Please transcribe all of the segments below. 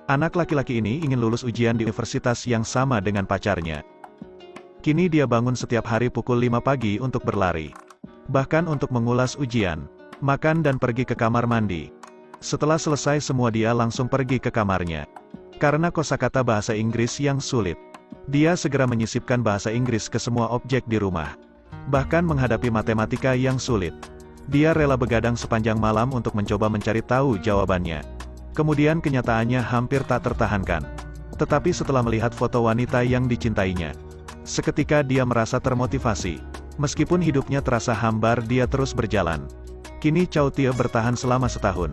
Anak laki-laki ini ingin lulus ujian di universitas yang sama dengan pacarnya. Kini dia bangun setiap hari pukul 5 pagi untuk berlari. Bahkan untuk mengulas ujian, makan dan pergi ke kamar mandi. Setelah selesai semua dia langsung pergi ke kamarnya. Karena kosakata bahasa Inggris yang sulit, dia segera menyisipkan bahasa Inggris ke semua objek di rumah. Bahkan menghadapi matematika yang sulit, dia rela begadang sepanjang malam untuk mencoba mencari tahu jawabannya. Kemudian kenyataannya hampir tak tertahankan. Tetapi setelah melihat foto wanita yang dicintainya, seketika dia merasa termotivasi. Meskipun hidupnya terasa hambar, dia terus berjalan. Kini Chow Tia bertahan selama setahun.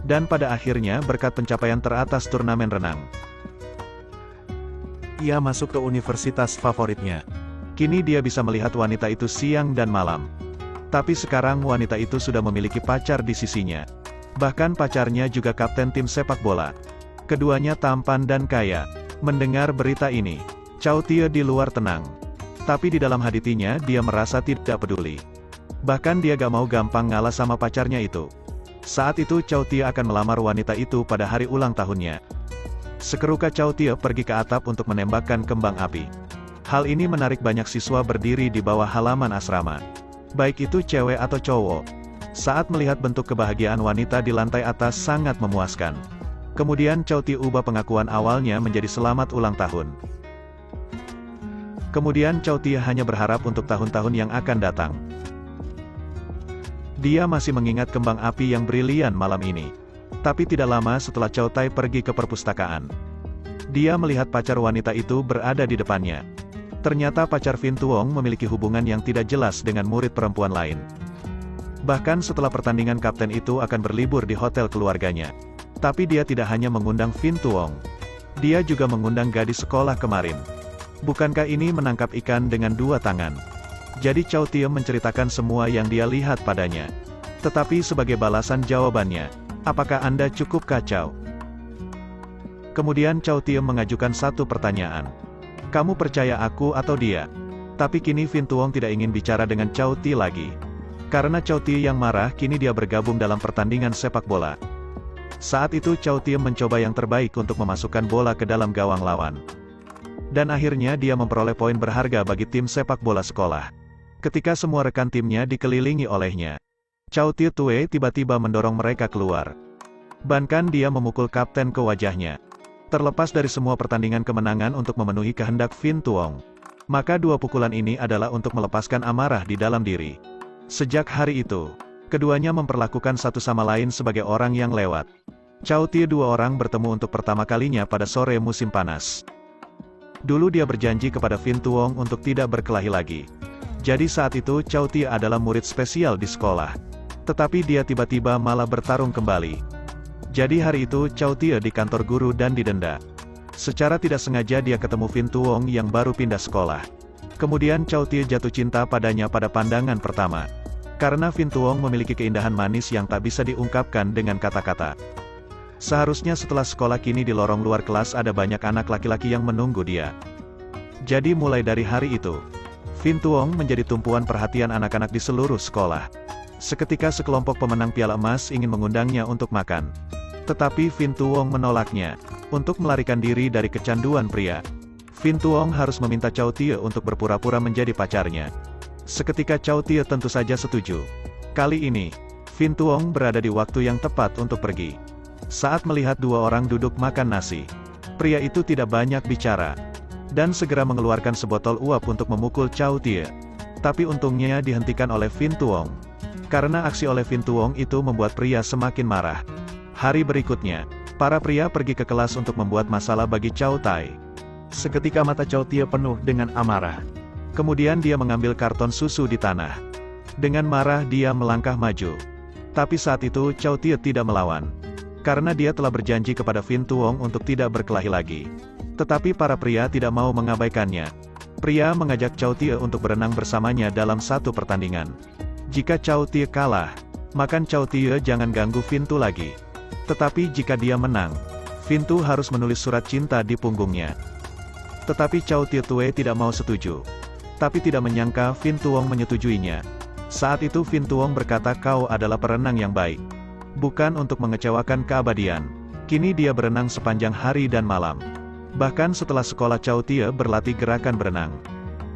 Dan pada akhirnya berkat pencapaian teratas turnamen renang, ia masuk ke universitas favoritnya. Kini dia bisa melihat wanita itu siang dan malam. Tapi sekarang wanita itu sudah memiliki pacar di sisinya. Bahkan pacarnya juga kapten tim sepak bola. Keduanya tampan dan kaya. Mendengar berita ini, Chow Tia di luar tenang. Tapi di dalam hatinya dia merasa tidak peduli. Bahkan dia gak mau gampang ngalah sama pacarnya itu. Saat itu Chow Tia akan melamar wanita itu pada hari ulang tahunnya. Sekeruka Chow Tia pergi ke atap untuk menembakkan kembang api. Hal ini menarik banyak siswa berdiri di bawah halaman asrama. Baik itu cewek atau cowok. Saat melihat bentuk kebahagiaan wanita di lantai atas sangat memuaskan. Kemudian Chow Tia ubah pengakuan awalnya menjadi selamat ulang tahun. Kemudian Chow Tia hanya berharap untuk tahun-tahun yang akan datang. Dia masih mengingat kembang api yang brilian malam ini. Tapi tidak lama setelah Chow Tia pergi ke perpustakaan, dia melihat pacar wanita itu berada di depannya. Ternyata pacar Fin Tuong memiliki hubungan yang tidak jelas dengan murid perempuan lain. Bahkan setelah pertandingan kapten itu akan berlibur di hotel keluarganya. Tapi dia tidak hanya mengundang Fin Tuong. Dia juga mengundang gadis sekolah kemarin. Bukankah ini menangkap ikan dengan dua tangan? Jadi Chow Tia menceritakan semua yang dia lihat padanya. Tetapi sebagai balasan jawabannya, apakah Anda cukup kacau? Kemudian Chow Tia mengajukan satu pertanyaan. Kamu percaya aku atau dia? Tapi kini Fin Tuong tidak ingin bicara dengan Chow Tia lagi. Karena Chow Tia yang marah, kini dia bergabung dalam pertandingan sepak bola. Saat itu Chow Tia mencoba yang terbaik untuk memasukkan bola ke dalam gawang lawan. Dan akhirnya dia memperoleh poin berharga bagi tim sepak bola sekolah. Ketika semua rekan timnya dikelilingi olehnya, Chow Tia Tue tiba-tiba mendorong mereka keluar. Bahkan dia memukul kapten ke wajahnya. Terlepas dari semua pertandingan kemenangan untuk memenuhi kehendak Fin Tuong, maka dua pukulan ini adalah untuk melepaskan amarah di dalam diri. Sejak hari itu, keduanya memperlakukan satu sama lain sebagai orang yang lewat. Chow Tia dua orang bertemu untuk pertama kalinya pada sore musim panas. Dulu dia berjanji kepada Fin Tuong untuk tidak berkelahi lagi. Jadi saat itu Chow Tia adalah murid spesial di sekolah. Tetapi dia tiba-tiba malah bertarung kembali. Jadi hari itu Chow Tia di kantor guru dan didenda. Secara tidak sengaja dia ketemu Fin Tuong yang baru pindah sekolah. Kemudian Chow Tia jatuh cinta padanya pada pandangan pertama. Karena Fin Tuong memiliki keindahan manis yang tak bisa diungkapkan dengan kata-kata. Seharusnya setelah sekolah kini di lorong luar kelas ada banyak anak laki-laki yang menunggu dia. Jadi mulai dari hari itu, Fin Tuong menjadi tumpuan perhatian anak-anak di seluruh sekolah. Seketika sekelompok pemenang piala emas ingin mengundangnya untuk makan. Tetapi Fin Tuong menolaknya. Untuk melarikan diri dari kecanduan pria, Fin Tuong harus meminta Chow Tia untuk berpura-pura menjadi pacarnya. Seketika Chow Tia tentu saja setuju. Kali ini, Fin Tuong berada di waktu yang tepat untuk pergi. Saat melihat dua orang duduk makan nasi, pria itu tidak banyak bicara. Dan segera mengeluarkan sebotol uap untuk memukul Chow Tia. Tapi untungnya dihentikan oleh Fin Tuong. Karena aksi oleh Fin Tuong itu membuat pria semakin marah. Hari berikutnya, para pria pergi ke kelas untuk membuat masalah bagi Chow Tia. Seketika mata Chow Tia penuh dengan amarah. Kemudian dia mengambil karton susu di tanah. Dengan marah dia melangkah maju. Tapi saat itu Chow Tia tidak melawan. Karena dia telah berjanji kepada Fin Tuong untuk tidak berkelahi lagi. Tetapi para pria tidak mau mengabaikannya. Pria mengajak Chow Tia untuk berenang bersamanya dalam satu pertandingan. Jika Chow Tia kalah, maka Chow Tia jangan ganggu Fin Tu lagi. Tetapi jika dia menang, Fin Tu harus menulis surat cinta di punggungnya. Tetapi Chow Tia Tue tidak mau setuju. Tapi tidak menyangka Fin Tuong menyetujuinya. Saat itu Fin Tuong berkata, kau adalah perenang yang baik. Bukan untuk mengecewakan keabadian. Kini dia berenang sepanjang hari dan malam. Bahkan setelah sekolah Chow Tie berlatih gerakan berenang.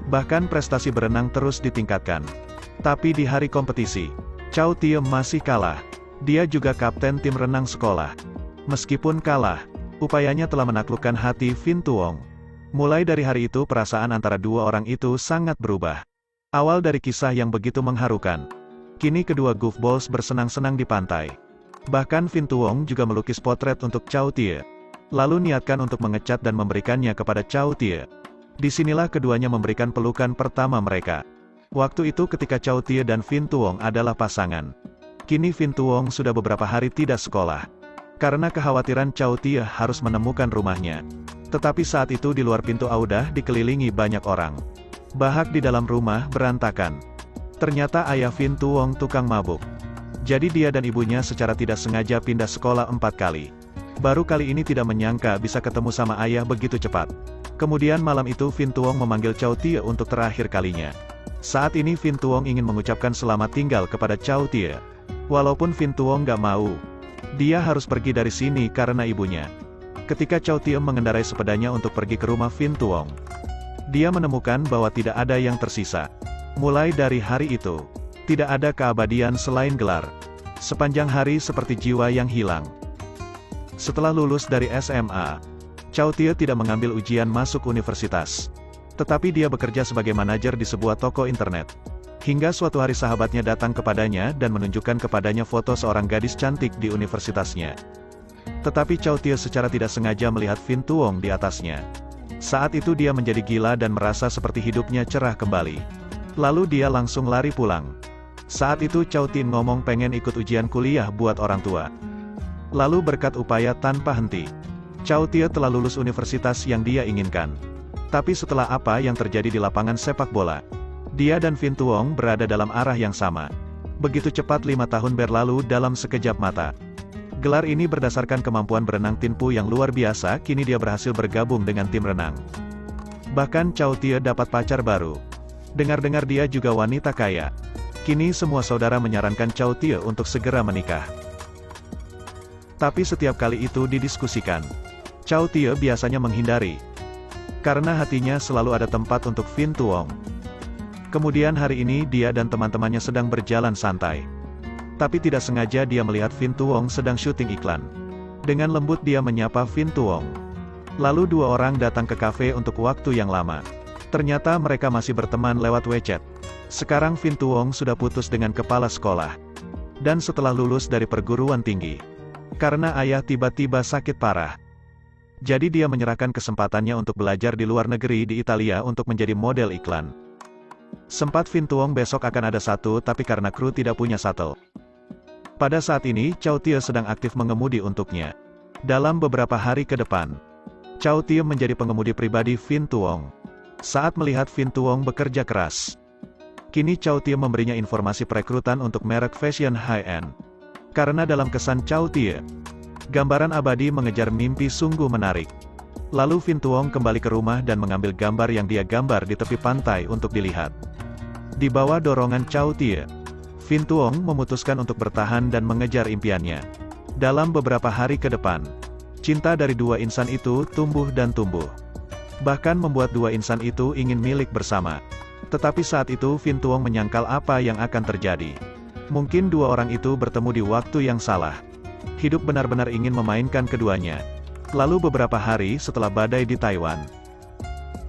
Bahkan prestasi berenang terus ditingkatkan. Tapi di hari kompetisi, Chow Tie masih kalah. Dia juga kapten tim renang sekolah. Meskipun kalah, upayanya telah menaklukkan hati Fin Tuong. Mulai dari hari itu perasaan antara dua orang itu sangat berubah. Awal dari kisah yang begitu mengharukan. Kini kedua goofballs bersenang-senang di pantai. Bahkan Fin Tuong juga melukis potret untuk Chow Tie. Lalu niatkan untuk mengecat dan memberikannya kepada Chow Tie. Disinilah keduanya memberikan pelukan pertama mereka. Waktu itu ketika Chow Tie dan Fin Tuong adalah pasangan. Kini Fin Tuong sudah beberapa hari tidak sekolah. Karena kekhawatiran Chow Tie harus menemukan rumahnya. Tetapi saat itu di luar pintu Audah dikelilingi banyak orang. Bahak di dalam rumah berantakan. Ternyata ayah Fin Tuong tukang mabuk. Jadi dia dan ibunya secara tidak sengaja pindah sekolah 4 kali. Baru kali ini tidak menyangka bisa ketemu sama ayah begitu cepat. Kemudian malam itu Fin Tuong memanggil Chow Tie untuk terakhir kalinya. Saat ini Fin Tuong ingin mengucapkan selamat tinggal kepada Chow Tie. Walaupun Fin Tuong gak mau, dia harus pergi dari sini karena ibunya. Ketika Chow Tie mengendarai sepedanya untuk pergi ke rumah Fin Tuong, dia menemukan bahwa tidak ada yang tersisa. Mulai dari hari itu, tidak ada keabadian selain gelar. Sepanjang hari seperti jiwa yang hilang. Setelah lulus dari SMA, Chow Tie tidak mengambil ujian masuk universitas. Tetapi dia bekerja sebagai manajer di sebuah toko internet. Hingga suatu hari sahabatnya datang kepadanya dan menunjukkan kepadanya foto seorang gadis cantik di universitasnya. Tetapi Chow Tie secara tidak sengaja melihat Fin Tuong di atasnya. Saat itu dia menjadi gila dan merasa seperti hidupnya cerah kembali. Lalu dia langsung lari pulang. Saat itu Chow Tie ngomong pengen ikut ujian kuliah buat orang tua. Lalu berkat upaya tanpa henti, Chow Tie telah lulus universitas yang dia inginkan. Tapi setelah apa yang terjadi di lapangan sepak bola, dia dan Fin Tuong berada dalam arah yang sama. Begitu cepat 5 tahun berlalu dalam sekejap mata. Gelar ini berdasarkan kemampuan berenang Tin Pu yang luar biasa, kini dia berhasil bergabung dengan tim renang. Bahkan Chow Tie dapat pacar baru. Dengar-dengar dia juga wanita kaya. Kini semua saudara menyarankan Chow Tie untuk segera menikah. Tapi setiap kali itu didiskusikan, Chow Tie biasanya menghindari. Karena hatinya selalu ada tempat untuk Fin Tuong. Kemudian hari ini dia dan teman-temannya sedang berjalan santai. Tapi tidak sengaja dia melihat Fin Tuong sedang syuting iklan. Dengan lembut dia menyapa Fin Tuong. Lalu dua orang datang ke kafe untuk waktu yang lama. Ternyata mereka masih berteman lewat WeChat. Sekarang Fin Tuong sudah putus dengan kepala sekolah. Dan setelah lulus dari perguruan tinggi. Karena ayah tiba-tiba sakit parah. Jadi dia menyerahkan kesempatannya untuk belajar di luar negeri di Italia untuk menjadi model iklan. Sempat Fin Tuong besok akan ada satu tapi karena kru tidak punya shuttle. Pada saat ini Chow Tie sedang aktif mengemudi untuknya. Dalam beberapa hari ke depan, Chow Tie menjadi pengemudi pribadi Fin Tuong. Saat melihat Fin Tuong bekerja keras, kini Chow Tie memberinya informasi perekrutan untuk merek fashion high-end. Karena dalam kesan Chow Tie, gambaran abadi mengejar mimpi sungguh menarik. Lalu Fin Tuong kembali ke rumah dan mengambil gambar yang dia gambar di tepi pantai untuk dilihat. Di bawah dorongan Chow Tie, Fin Tuong memutuskan untuk bertahan dan mengejar impiannya. Dalam beberapa hari ke depan, cinta dari dua insan itu tumbuh dan tumbuh. Bahkan membuat dua insan itu ingin milik bersama. Tetapi saat itu Fin Tuong menyangkal apa yang akan terjadi. Mungkin dua orang itu bertemu di waktu yang salah. Hidup benar-benar ingin memainkan keduanya. Lalu beberapa hari setelah badai di Taiwan.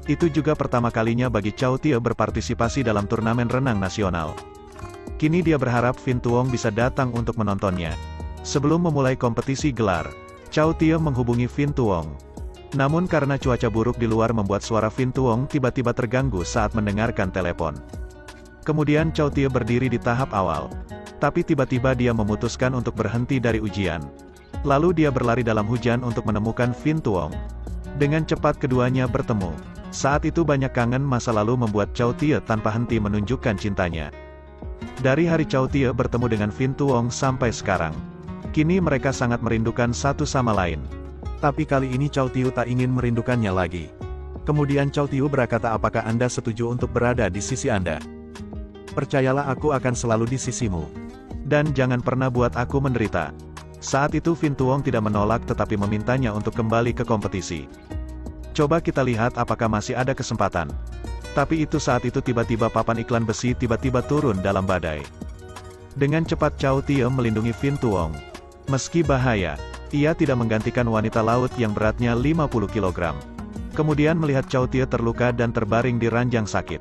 Itu juga pertama kalinya bagi Chow Tie berpartisipasi dalam turnamen renang nasional. Kini dia berharap Fin Tuong bisa datang untuk menontonnya. Sebelum memulai kompetisi gelar, Chow Tie menghubungi Fin Tuong. Namun karena cuaca buruk di luar membuat suara Fin Tuong tiba-tiba terganggu saat mendengarkan telepon. Kemudian Chow Tie berdiri di tahap awal. Tapi tiba-tiba dia memutuskan untuk berhenti dari ujian. Lalu dia berlari dalam hujan untuk menemukan Fin Tuong. Dengan cepat keduanya bertemu. Saat itu banyak kangen masa lalu membuat Chow Tie tanpa henti menunjukkan cintanya. Dari hari Chow Tie bertemu dengan Fin Tuong sampai sekarang. Kini mereka sangat merindukan satu sama lain. Tapi kali ini Chow Tie tak ingin merindukannya lagi. Kemudian Chow Tie berkata, apakah Anda setuju untuk berada di sisi Anda? Percayalah aku akan selalu di sisimu. Dan jangan pernah buat aku menderita. Saat itu Fin Tuong tidak menolak tetapi memintanya untuk kembali ke kompetisi. Coba kita lihat apakah masih ada kesempatan. Tapi saat itu tiba-tiba papan iklan besi tiba-tiba turun dalam badai. Dengan cepat Chow Tie melindungi Fin Tuong. Meski bahaya, ia tidak menggantikan wanita laut yang beratnya 50 kg. Kemudian melihat Chow Tie terluka dan terbaring di ranjang sakit.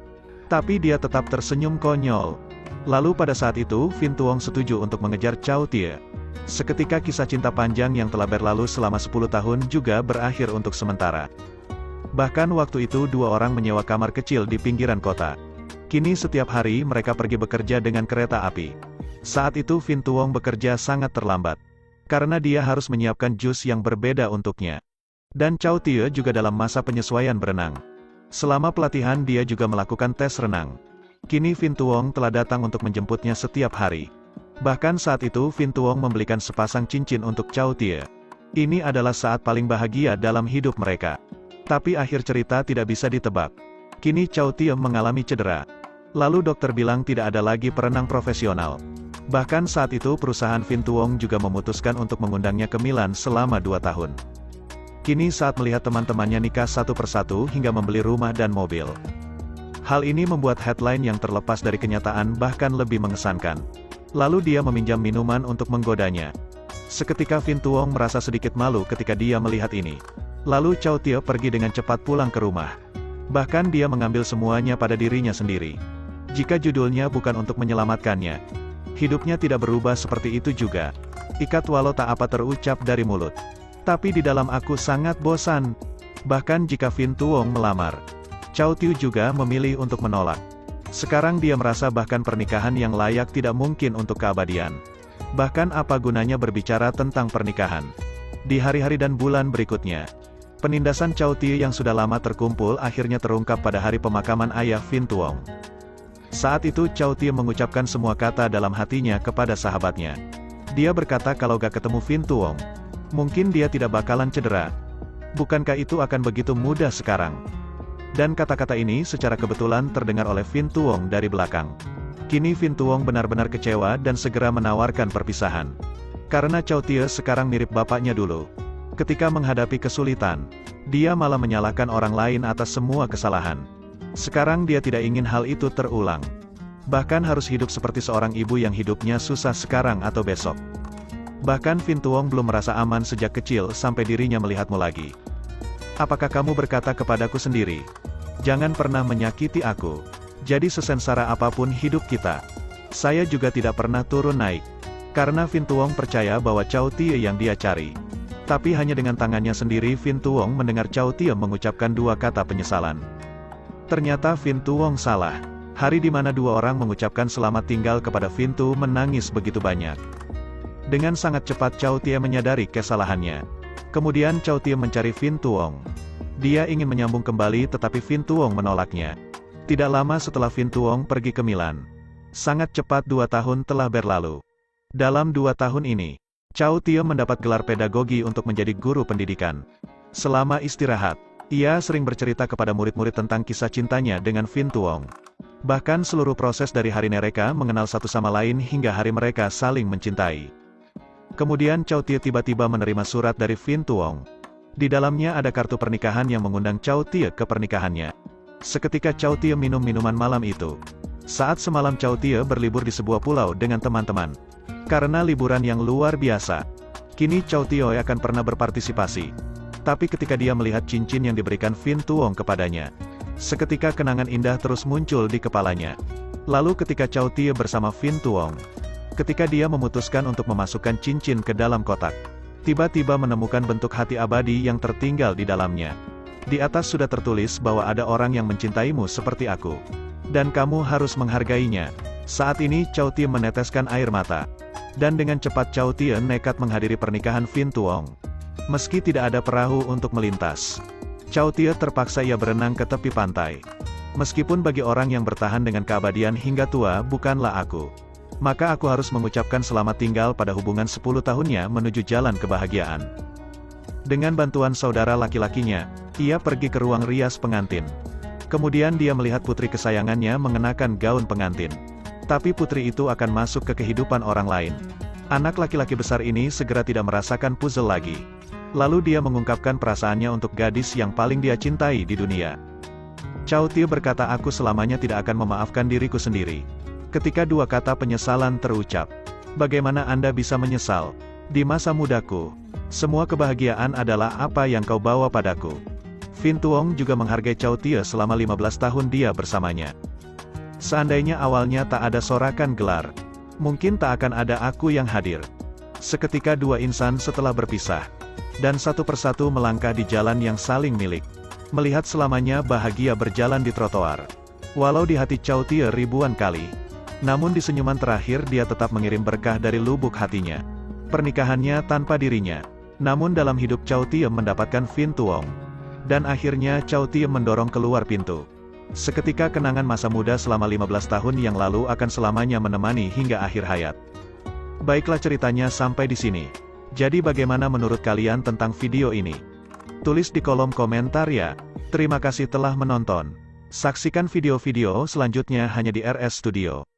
Tapi dia tetap tersenyum konyol. Lalu pada saat itu Fin Tuong setuju untuk mengejar Chow Tie. Seketika kisah cinta panjang yang telah berlalu selama 10 tahun juga berakhir untuk sementara. Bahkan waktu itu dua orang menyewa kamar kecil di pinggiran kota. Kini setiap hari mereka pergi bekerja dengan kereta api. Saat itu Fin Tuong bekerja sangat terlambat. Karena dia harus menyiapkan jus yang berbeda untuknya. Dan Chow Tie juga dalam masa penyesuaian berenang. Selama pelatihan dia juga melakukan tes renang. Kini Fin Tuong telah datang untuk menjemputnya setiap hari. Bahkan saat itu Fin Tuong membelikan sepasang cincin untuk Chow Tie. Ini adalah saat paling bahagia dalam hidup mereka. Tapi akhir cerita tidak bisa ditebak. Kini Chow Tie mengalami cedera. Lalu dokter bilang tidak ada lagi perenang profesional. Bahkan saat itu perusahaan Fin Tuong juga memutuskan untuk mengundangnya ke Milan selama 2 tahun. Kini saat melihat teman-temannya nikah satu persatu hingga membeli rumah dan mobil. Hal ini membuat headline yang terlepas dari kenyataan bahkan lebih mengesankan. Lalu dia meminjam minuman untuk menggodanya. Seketika Fin Tuong merasa sedikit malu ketika dia melihat ini. Lalu Chow Tie pergi dengan cepat pulang ke rumah. Bahkan dia mengambil semuanya pada dirinya sendiri. Jika judulnya bukan untuk menyelamatkannya, hidupnya tidak berubah seperti itu juga. Ikat walau tak apa terucap dari mulut. Tapi di dalam aku sangat bosan. Bahkan jika Fin Tuong melamar, Chow Tie juga memilih untuk menolak. Sekarang dia merasa bahkan pernikahan yang layak tidak mungkin untuk keabadian. Bahkan apa gunanya berbicara tentang pernikahan? Di hari-hari dan bulan berikutnya, penindasan Chow Tie yang sudah lama terkumpul akhirnya terungkap pada hari pemakaman ayah Fin Tuong. Saat itu Chow Tie mengucapkan semua kata dalam hatinya kepada sahabatnya. Dia berkata kalau gak ketemu Fin Tuong, mungkin dia tidak bakalan cedera. Bukankah itu akan begitu mudah sekarang? Dan kata-kata ini secara kebetulan terdengar oleh Fin Tuong dari belakang. Kini Fin Tuong benar-benar kecewa dan segera menawarkan perpisahan. Karena Chow Tie sekarang mirip bapaknya dulu. Ketika menghadapi kesulitan, dia malah menyalahkan orang lain atas semua kesalahan. Sekarang dia tidak ingin hal itu terulang. Bahkan harus hidup seperti seorang ibu yang hidupnya susah sekarang atau besok. Bahkan Fin Tuong belum merasa aman sejak kecil sampai dirinya melihatmu lagi. Apakah kamu berkata kepadaku sendiri? Jangan pernah menyakiti aku. Jadi sesengsara apapun hidup kita, saya juga tidak pernah turun naik. Karena Fin Tuong percaya bahwa Chow Tie yang dia cari. Tapi hanya dengan tangannya sendiri Fin Tuong mendengar Chow Tie mengucapkan 2 kata penyesalan. Ternyata Fin Tuong salah. Hari di mana 2 orang mengucapkan selamat tinggal kepada Fin Tuong menangis begitu banyak. Dengan sangat cepat Chow Tie menyadari kesalahannya. Kemudian Chow Tie mencari Fin Tuong. Dia ingin menyambung kembali tetapi Fin Tuong menolaknya. Tidak lama setelah Fin Tuong pergi ke Milan. Sangat cepat 2 tahun telah berlalu. Dalam 2 tahun ini, Chow Tie mendapat gelar pedagogi untuk menjadi guru pendidikan. Selama istirahat, ia sering bercerita kepada murid-murid tentang kisah cintanya dengan Fin Tuong. Bahkan seluruh proses dari hari mereka mengenal satu sama lain hingga hari mereka saling mencintai. Kemudian Chow Tie tiba-tiba menerima surat dari Fin Tuong. Di dalamnya ada kartu pernikahan yang mengundang Chow Tie ke pernikahannya. Seketika Chow Tie minum minuman malam itu. Saat semalam Chow Tie berlibur di sebuah pulau dengan teman-teman. Karena liburan yang luar biasa. Kini Chow Tie akan pernah berpartisipasi. Tapi ketika dia melihat cincin yang diberikan Fin Tuong kepadanya, seketika kenangan indah terus muncul di kepalanya. Lalu ketika Chow Tie bersama Fin Tuong, ketika dia memutuskan untuk memasukkan cincin ke dalam kotak, tiba-tiba menemukan bentuk hati abadi yang tertinggal di dalamnya. Di atas sudah tertulis bahwa ada orang yang mencintaimu seperti aku. Dan kamu harus menghargainya. Saat ini Chow Tie meneteskan air mata. Dan dengan cepat Chow Tie nekat menghadiri pernikahan Fin Tuong. Meski tidak ada perahu untuk melintas, Chow Tie terpaksa ia berenang ke tepi pantai. Meskipun bagi orang yang bertahan dengan keabadian hingga tua bukanlah aku, maka aku harus mengucapkan selamat tinggal pada hubungan 10 tahunnya menuju jalan kebahagiaan. Dengan bantuan saudara laki-lakinya, ia pergi ke ruang rias pengantin. Kemudian dia melihat putri kesayangannya mengenakan gaun pengantin. Tapi putri itu akan masuk ke kehidupan orang lain. Anak laki-laki besar ini segera tidak merasakan puzzle lagi. Lalu dia mengungkapkan perasaannya untuk gadis yang paling dia cintai di dunia. Chow Tia berkata, aku selamanya tidak akan memaafkan diriku sendiri. Ketika dua kata penyesalan terucap. Bagaimana Anda bisa menyesal? Di masa mudaku, semua kebahagiaan adalah apa yang kau bawa padaku. Vin Tuong juga menghargai Chow Tia selama 15 tahun dia bersamanya. Seandainya awalnya tak ada sorakan gelar, mungkin tak akan ada aku yang hadir. Seketika dua insan setelah berpisah, dan satu persatu melangkah di jalan yang saling milik. Melihat selamanya bahagia berjalan di trotoar. Walau di hati Chow Tia ribuan kali, namun di senyuman terakhir dia tetap mengirim berkah dari lubuk hatinya. Pernikahannya tanpa dirinya. Namun dalam hidup Chow Tia mendapatkan Vin Tuong. Dan akhirnya Chow Tia mendorong keluar pintu. Seketika kenangan masa muda selama 15 tahun yang lalu akan selamanya menemani hingga akhir hayat. Baiklah, ceritanya sampai di sini. Jadi bagaimana menurut kalian tentang video ini? Tulis di kolom komentar ya. Terima kasih telah menonton. Saksikan video-video selanjutnya hanya di RS Studio.